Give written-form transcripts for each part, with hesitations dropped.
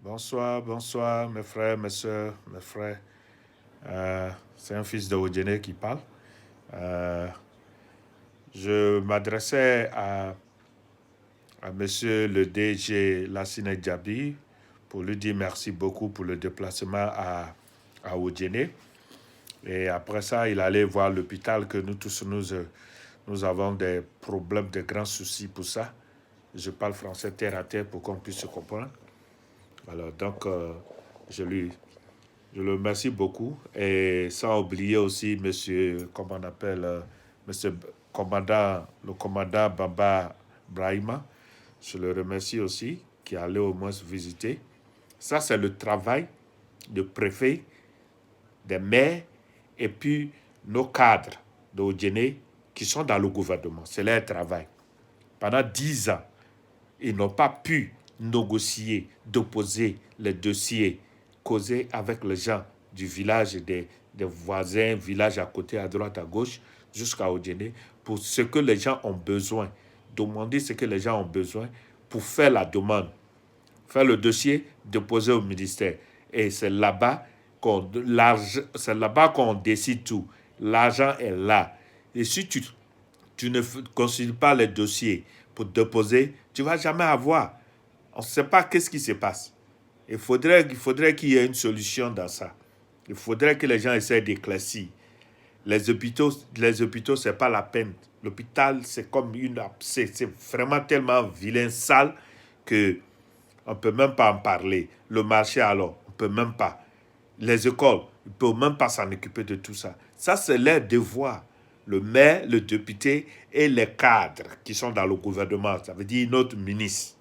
Bonsoir, bonsoir, mes frères, mes soeurs, mes frères. C'est un fils de Odjene qui parle. Euh, je m'adressais à monsieur le DG Lassine Djabi pour lui dire merci beaucoup pour le déplacement à Odjene. Et après ça, il allait voir l'hôpital que nous tous, nous avons des problèmes, des grands soucis pour ça. Je parle français terre à terre pour qu'on puisse se comprendre. Alors, donc, je lui, je le remercie beaucoup. Et sans oublier aussi monsieur, comment on appelle, monsieur commandant, le commandant Bamba Brahima. Je le remercie aussi, qui allait au moins visiter. Ça, c'est le travail de préfet, des maires et puis nos cadres de Odjene qui sont dans le gouvernement. C'est leur travail. Pendant 10 ans, ils n'ont pas pu négocier, déposer les dossiers, causer avec les gens du village et des voisins, villages à côté, à droite, à gauche, jusqu'à Odjene, pour ce que les gens ont besoin. Demander ce que les gens ont besoin pour faire la demande, faire le dossier, déposer au ministère. Et c'est là-bas qu'on décide tout. L'argent est là. Et si tu ne consultes pas les dossiers pour déposer, tu ne vas jamais avoir. On ne sait pas qu'est-ce qui se passe. Il faudrait qu'il y ait une solution dans ça. Il faudrait que les gens essaient d'éclaircir. Les hôpitaux, c'est pas la peine. L'hôpital, c'est comme c'est vraiment tellement vilain, sale, que on peut même pas en parler. Le marché, alors, on peut même pas. Les écoles, ils ne peuvent même pas s'en occuper de tout ça. Ça, c'est leur devoir. Le maire, le député et les cadres qui sont dans le gouvernement, ça veut dire notre ministre.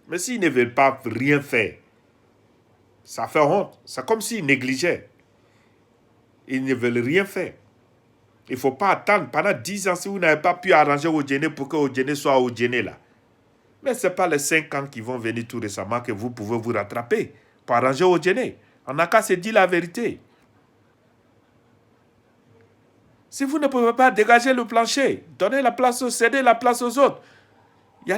Mais s'ils ne veulent pas rien faire, ça fait honte. C'est comme s'ils négligeaient. Ils ne veulent rien faire. Il ne faut pas attendre pendant 10 ans si vous n'avez pas pu arranger Odjene pour que Odjene soit Odjene là. Mais ce n'est pas les 5 ans qui vont venir tout récemment que vous pouvez vous rattraper pour arranger Odjene. On n'a qu'à se dire la vérité. Si vous ne pouvez pas dégager le plancher, donner la place, céder la place aux autres, il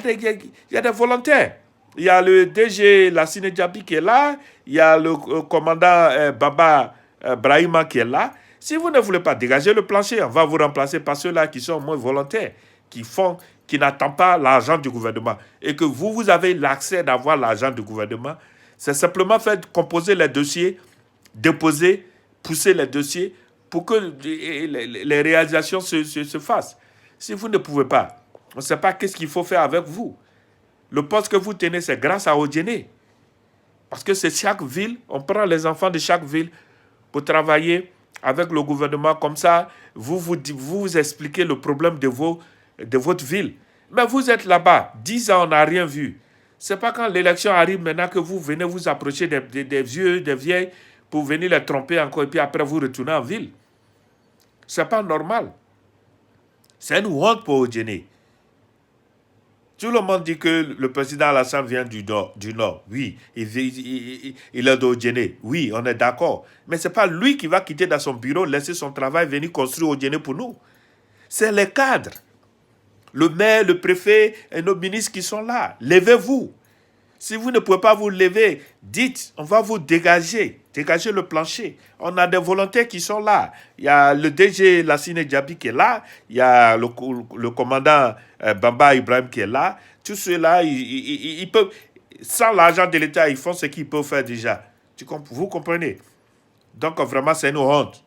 y a des volontaires. Il y a le DG Lassine Djabi qui est là, il y a le commandant Baba Brahima qui est là. Si vous ne voulez pas dégager le plancher, on va vous remplacer par ceux-là qui sont moins volontaires, qui n'attendent pas l'argent du gouvernement. Et que vous avez l'accès d'avoir l'argent du gouvernement. C'est simplement faire composer les dossiers, déposer, pousser les dossiers pour que les réalisations se fassent. Si vous ne pouvez pas, on ne sait pas qu'est-ce qu'il faut faire avec vous. Le poste que vous tenez, c'est grâce à Odjene. Parce que c'est chaque ville, on prend les enfants de chaque ville pour travailler avec le gouvernement. Comme ça, vous expliquez le problème de votre ville. Mais vous êtes là-bas, 10 ans, on n'a rien vu. C'est pas quand l'élection arrive maintenant que vous venez vous approcher des vieux, des vieilles, pour venir les tromper encore et puis après vous retourner en ville. C'est pas normal. C'est une honte pour Odjene. Tout le monde dit que le président Alassane vient du Nord. Oui, il est d'Odjene. Oui, on est d'accord. Mais ce n'est pas lui qui va quitter dans son bureau, laisser son travail, venir construire Odjene pour nous. C'est les cadres. Le maire, le préfet et nos ministres qui sont là. Levez-vous. Si vous ne pouvez pas vous lever, dites, on va vous dégager. Dégager le plancher. On a des volontaires qui sont là. Il y a le DG Lassine Djabi qui est là. Il y a le commandant Bamba Ibrahim qui est là. Tous ceux-là, ils peuvent, sans l'argent de l'État, ils font ce qu'ils peuvent faire déjà. Vous comprenez? Donc vraiment, c'est une honte.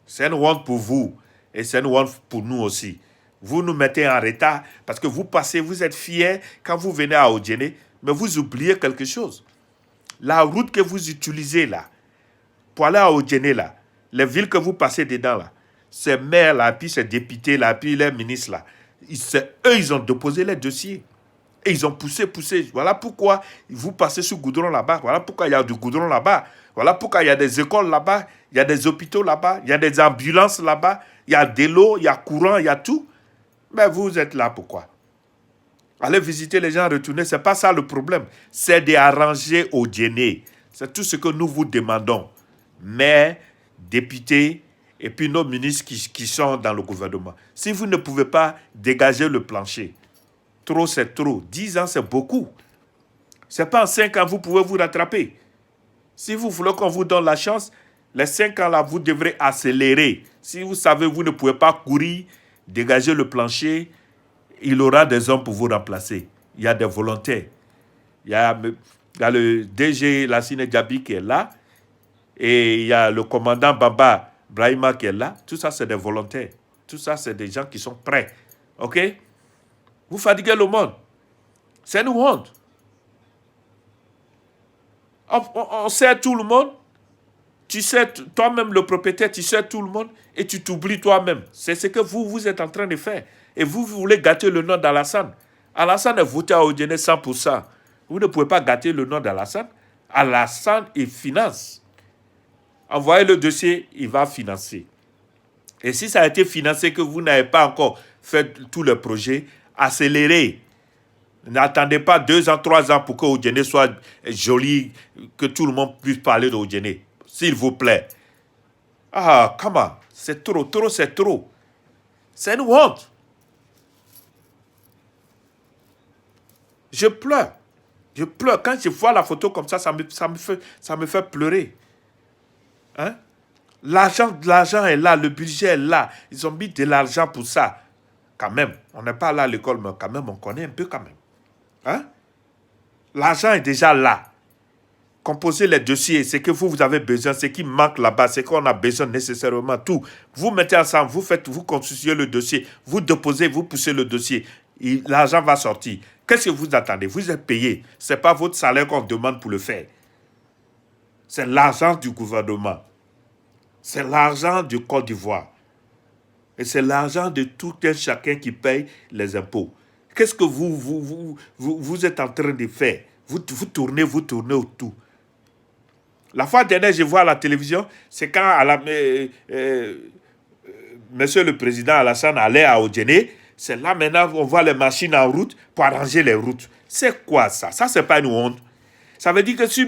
C'est une honte pour vous. Et c'est une honte pour nous aussi. Vous nous mettez en retard parce que vous passez, vous êtes fiers quand vous venez à Odjene, mais vous oubliez quelque chose. La route que vous utilisez là, pour aller à Odjene là, les villes que vous passez dedans là, ces maires là, puis ces députés là, puis les ministres là, eux, ils ont déposé les dossiers. Et ils ont poussé. Voilà pourquoi vous passez sur goudron là-bas. Voilà pourquoi il y a du goudron là-bas. Voilà pourquoi il y a des écoles là-bas. Il y a des hôpitaux là-bas. Il y a des ambulances là-bas. Il y a de l'eau, il y a courant, il y a tout. Mais vous êtes là pourquoi? Allez visiter les gens, retourner. Ce n'est pas ça le problème. C'est d'arranger Odjene. C'est tout ce que nous vous demandons. Maires, députés et puis nos ministres qui sont dans le gouvernement. Si vous ne pouvez pas dégager le plancher, trop c'est trop. 10 ans c'est beaucoup. Ce n'est pas en 5 ans vous pouvez vous rattraper. Si vous voulez qu'on vous donne la chance, les 5 ans là, vous devrez accélérer. Si vous savez vous ne pouvez pas courir, dégager le plancher, il aura des hommes pour vous remplacer. Il y a des volontaires. Il y a le DG Lassine Diaby qui est là. Et il y a le commandant Baba Brahima qui est là. Tout ça, c'est des volontaires. Tout ça, c'est des gens qui sont prêts. OK? Vous fatiguez le monde. C'est une honte. On sert tout le monde. Tu sais, toi-même, le propriétaire, tu sais tout le monde et tu t'oublies toi-même. C'est ce que vous êtes en train de faire. Et vous voulez gâter le nom d'Alassane. Alassane est voté à Odiené 100%. Vous ne pouvez pas gâter le nom d'Alassane. Alassane, il finance. Envoyez le dossier, il va financer. Et si ça a été financé, que vous n'avez pas encore fait tous les projets, accélérez. N'attendez pas 2 ans, 3 ans pour que Odiené soit joli, que tout le monde puisse parler d'Odiené. S'il vous plaît. Ah, comment? C'est trop, c'est trop. C'est une honte. Je pleure. Je pleure. Quand je vois la photo comme ça me fait pleurer. Hein? L'argent est là, le budget est là. Ils ont mis de l'argent pour ça. Quand même, on n'est pas là à l'école, mais quand même, on connaît un peu quand même. Hein? L'argent est déjà là. Composez les dossiers, c'est que vous avez besoin, ce qui manque là-bas, c'est qu'on a besoin nécessairement tout. Vous mettez ensemble, vous constituez le dossier, vous déposez, vous poussez le dossier. L'argent va sortir. Qu'est-ce que vous attendez? Vous êtes payé. Ce n'est pas votre salaire qu'on demande pour le faire. C'est l'argent du gouvernement. C'est l'argent du Côte d'Ivoire. Et c'est l'argent de tout un chacun qui paye les impôts. Qu'est-ce que vous êtes en train de faire? Vous tournez autour. La fois dernière, je vois à la télévision, c'est quand Monsieur le Président Alassane allait à Odiené. C'est là maintenant on voit les machines en route pour arranger les routes. C'est quoi ça? Ça, c'est pas une honte. Ça veut dire que si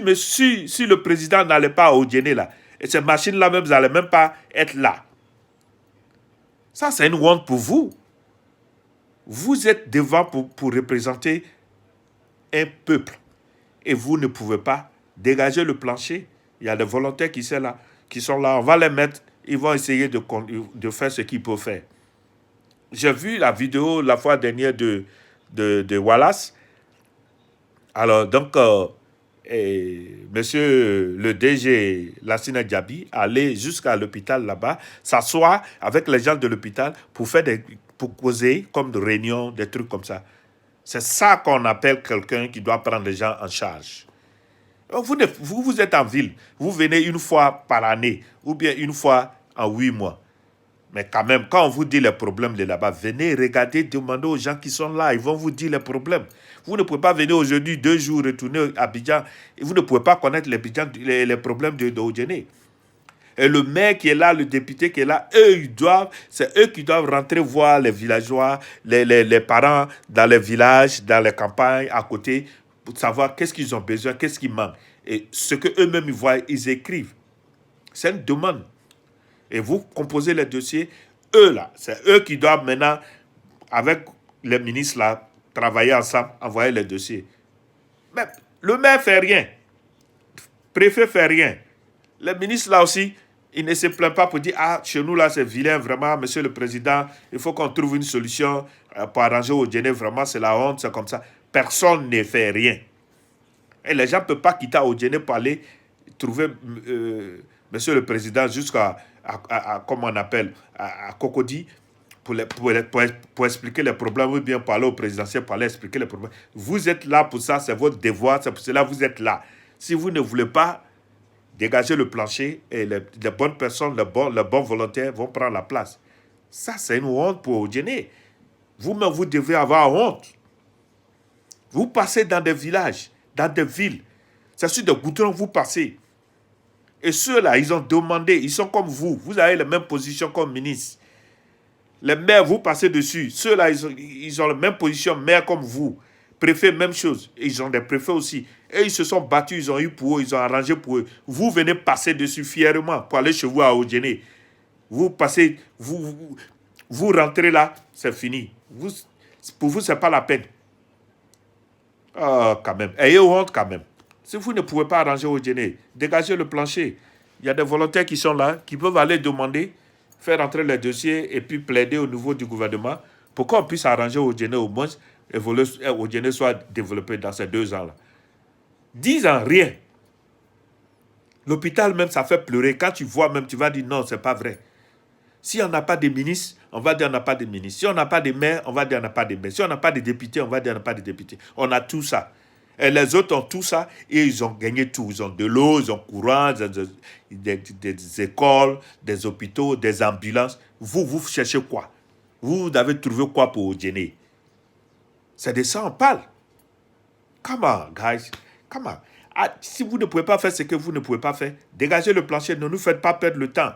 le président n'allait pas à Odiené, là, et ces machines-là même, vous n'allez même pas être là. Ça, c'est une honte pour vous. Vous êtes devant pour représenter un peuple. Et vous ne pouvez pas dégager le plancher. Il y a des volontaires qui sont là. On va les mettre. Ils vont essayer de faire ce qu'ils peuvent faire. J'ai vu la vidéo la fois dernière de Wallace. Alors, donc, monsieur le DG Lassine Diaby allait jusqu'à l'hôpital là-bas, s'asseoir avec les gens de l'hôpital pour causer comme des réunions, des trucs comme ça. C'est ça qu'on appelle quelqu'un qui doit prendre les gens en charge. Vous êtes en ville, vous venez une fois par année ou bien une fois en 8 mois. Mais quand même, quand on vous dit les problèmes de là-bas, venez, regardez, demandez aux gens qui sont là, ils vont vous dire les problèmes. Vous ne pouvez pas venir aujourd'hui 2 jours, retourner à Abidjan, et vous ne pouvez pas connaître les problèmes de Odiené. Et le maire qui est là, le député qui est là, c'est eux qui doivent rentrer voir les villageois, les parents dans les villages, dans les campagnes à côté, pour savoir qu'est-ce qu'ils ont besoin, qu'est-ce qui manque. Et ce qu'eux-mêmes ils voient, ils écrivent. C'est une demande. Et vous composez les dossiers, c'est eux qui doivent maintenant, avec les ministres là, travailler ensemble, envoyer les dossiers. Mais le maire ne fait rien. Le préfet ne fait rien. Les ministres là aussi, ils ne se plaignent pas pour dire, ah, chez nous là c'est vilain, vraiment, monsieur le président, il faut qu'on trouve une solution pour arranger Odiené, vraiment, c'est la honte, c'est comme ça. Personne ne fait rien. Et les gens ne peuvent pas quitter Odiené pour aller trouver monsieur le président jusqu'à, comment on appelle, à Cocody, pour expliquer les problèmes, ou bien pour aller au présidentiel, pour aller expliquer les problèmes. Vous êtes là pour ça, c'est votre devoir, c'est pour cela que vous êtes là. Si vous ne voulez pas dégager le plancher, et les bonnes personnes, les bons volontaires vont prendre la place. Ça, c'est une honte pour Odiené. Vous-même, vous devez avoir honte. Vous passez dans des villages, dans des villes. C'est sur des goudrons que vous passez. Et ceux-là, ils ont demandé, ils sont comme vous. Vous avez les mêmes positions comme ministre. Les maires, vous passez dessus. Ceux-là, ils ont la même position, maire comme vous. Préfet, même chose. Ils ont des préfets aussi. Et ils se sont battus, ils ont eu pour eux, ils ont arrangé pour eux. Vous venez passer dessus fièrement pour aller chez vous à Odiené. Vous passez, vous rentrez là, c'est fini. Pour vous, ce n'est pas la peine. Quand même. Ayez honte quand même. Si vous ne pouvez pas arranger au dîner, dégagez le plancher. Il y a des volontaires qui sont là, qui peuvent aller demander, faire entrer les dossiers et puis plaider au niveau du gouvernement pour qu'on puisse arranger au dîner au moins et au dîner soit développé dans ces 2 ans-là. 10 ans, rien. L'hôpital même, ça fait pleurer. Quand tu vois même, tu vas dire non, c'est pas vrai. Si on n'a pas de ministre, on va dire on n'a pas de ministre. Si on n'a pas de maire, on va dire on n'a pas de maire. Si on n'a pas de député, on va dire on n'a pas de député. On a tout ça. Et les autres ont tout ça et ils ont gagné tout. Ils ont de l'eau, ils ont courant, des écoles, des hôpitaux, des ambulances. Vous, vous cherchez quoi? Vous avez trouvé quoi pour gêner? C'est de ça on parle. Come on, guys. Come on. Ah, si vous ne pouvez pas faire ce que vous ne pouvez pas faire, dégagez le plancher. Ne nous faites pas perdre le temps.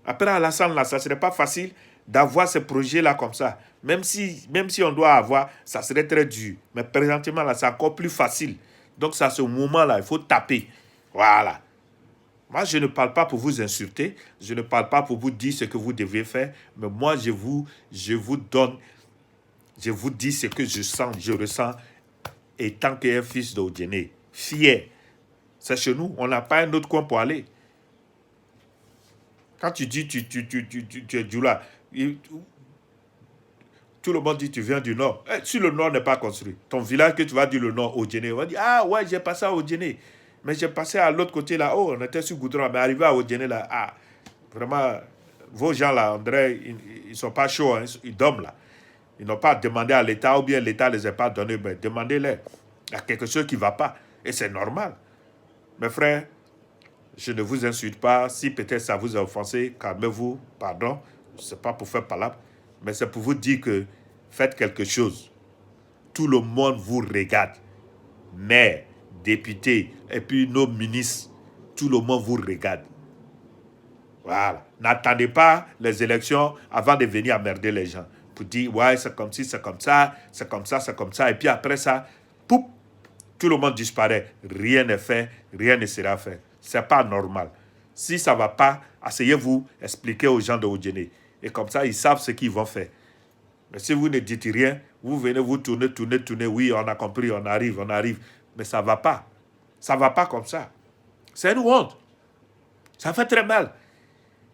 Après Alassane, là, ça ne serait pas facile d'avoir ce projet-là comme ça. Même si on doit avoir, ça serait très dur. Mais présentement, là, c'est encore plus facile. Donc, c'est à ce moment-là, il faut taper. Voilà. Moi, je ne parle pas pour vous insulter. Je ne parle pas pour vous dire ce que vous devez faire. Mais moi, je vous donne, je vous dis ce que je sens, je ressens. Et tant qu'un fils d'Odjene, fier. C'est chez nous. On n'a pas un autre coin pour aller. Quand tu dis tu es Djoula, tout le monde dit tu viens du Nord. Si le Nord n'est pas construit, ton village que tu vas dire le Nord, Odjene, on va dire ah ouais, j'ai passé à Odjene. Mais j'ai passé à l'autre côté là, oh, on était sur Goudron, mais arrivé à Odjene là, ah, vraiment, vos gens là, André, ils ne sont pas chauds, hein, ils dorment là. Ils n'ont pas demandé à l'État ou bien l'État ne les a pas donnés, mais demandez-les. Il y a quelque chose qui ne va pas. Et c'est normal. Mes frères, je ne vous insulte pas. Si peut-être ça vous a offensé, calmez-vous, pardon. Ce n'est pas pour faire palabre, mais c'est pour vous dire que faites quelque chose. Tout le monde vous regarde. Maires, députés, et puis nos ministres, tout le monde vous regarde. Voilà. N'attendez pas les élections avant de venir emmerder les gens. Pour dire, ouais, c'est comme ci, c'est comme ça, c'est comme ça, c'est comme ça. Et puis après ça, poup, tout le monde disparaît. Rien n'est fait, rien ne sera fait. Ce n'est pas normal. Si ça ne va pas, asseyez-vous, expliquez aux gens de Odjene. Et comme ça, ils savent ce qu'ils vont faire. Mais si vous ne dites rien, vous venez, vous tournez. Oui, on a compris, on arrive. Mais ça ne va pas. Ça ne va pas comme ça. C'est une honte. Ça fait très mal.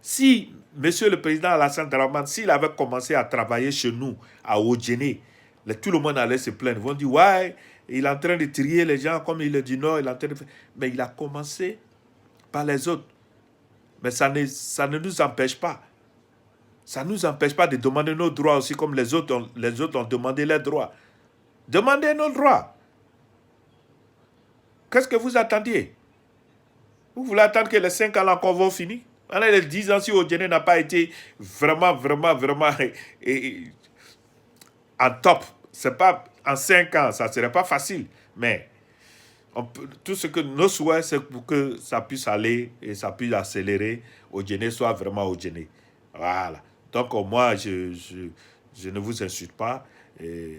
Si Monsieur le Président Alassane Draman, s'il avait commencé à travailler chez nous, à Odjene, tout le monde allait se plaindre. Ils vont dire, ouais, il est en train de trier les gens comme il est du Nord, il est en train de faire. Mais il a commencé par les autres. Mais ça ne nous empêche pas. Ça ne nous empêche pas de demander nos droits aussi comme les autres ont demandé leurs droits. Demandez nos droits. Qu'est-ce que vous attendiez? Vous voulez attendre que les 5 ans encore vont finir? Les 10 ans, si Odjene n'a pas été vraiment en top, c'est pas en 5 ans, ça ne serait pas facile. Mais tout ce que nos souhaits, c'est pour que ça puisse aller et ça puisse accélérer, Odjene soit vraiment Odjene. Voilà. Donc, moi, je ne vous insulte pas.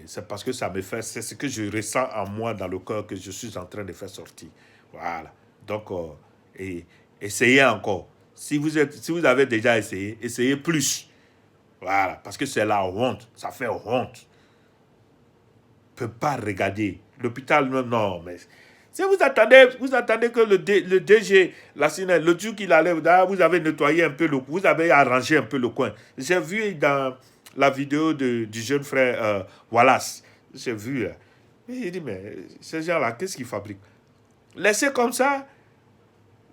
C'est parce que ça me fait, c'est ce que je ressens en moi, dans le cœur, que je suis en train de faire sortir. Voilà. Donc, essayez encore. Si vous avez déjà essayé, essayez plus. Voilà. Parce que c'est la honte. Ça fait honte. On ne peut pas regarder. L'hôpital, non, mais si vous attendez que le DG, la CINE, le jour qu'il allait, vous avez nettoyé un peu vous avez arrangé un peu le coin. J'ai vu dans la vidéo du jeune frère Wallace, j'ai vu là. Il dit, mais ces gens-là, qu'est-ce qu'ils fabriquent? Laissez comme ça,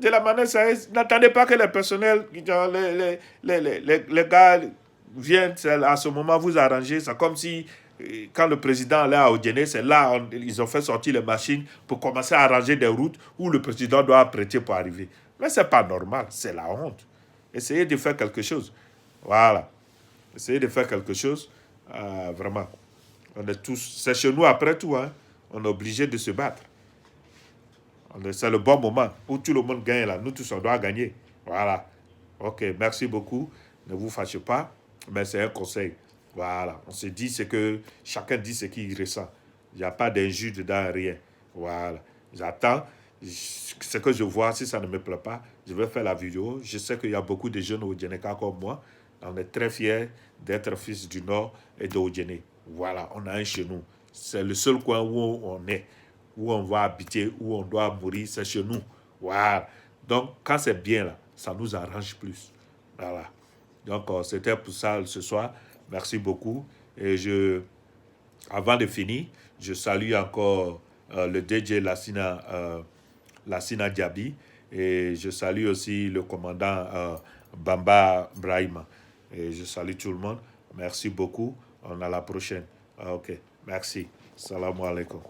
de la manière sérieuse. N'attendez pas que les personnels, les gars viennent à ce moment vous arranger. C'est comme si quand le président allait à Odjene, c'est là ils ont fait sortir les machines pour commencer à arranger des routes où le président doit prêter pour arriver. Mais ce n'est pas normal, c'est la honte. Essayez de faire quelque chose. Voilà. Essayez de faire quelque chose. Vraiment. On est tous, c'est chez nous après tout. Hein. On est obligé de se battre. C'est le bon moment où tout le monde gagne là. Nous tous, on doit gagner. Voilà. Ok, merci beaucoup. Ne vous fâchez pas, mais c'est un conseil. Voilà. On se dit ce que chacun dit ce qu'il ressent. Il n'y a pas d'injure dedans, rien. Voilà. J'attends. Ce que je vois, si ça ne me plaît pas, je vais faire la vidéo. Je sais qu'il y a beaucoup de jeunes au Djeneka comme moi. On est très fiers d'être fils du Nord et de Odjene. Voilà, on a un chez nous. C'est le seul coin où on est, où on va habiter, où on doit mourir, c'est chez nous. Voilà. Donc, quand c'est bien là, ça nous arrange plus. Voilà. Donc, c'était pour ça ce soir. Merci beaucoup. Et avant de finir, je salue encore le DJ Lassina Diaby. Et je salue aussi le commandant Bamba Brahima. Et je salue tout le monde. Merci beaucoup. On a la prochaine. Ok. Merci. Salam alaikum.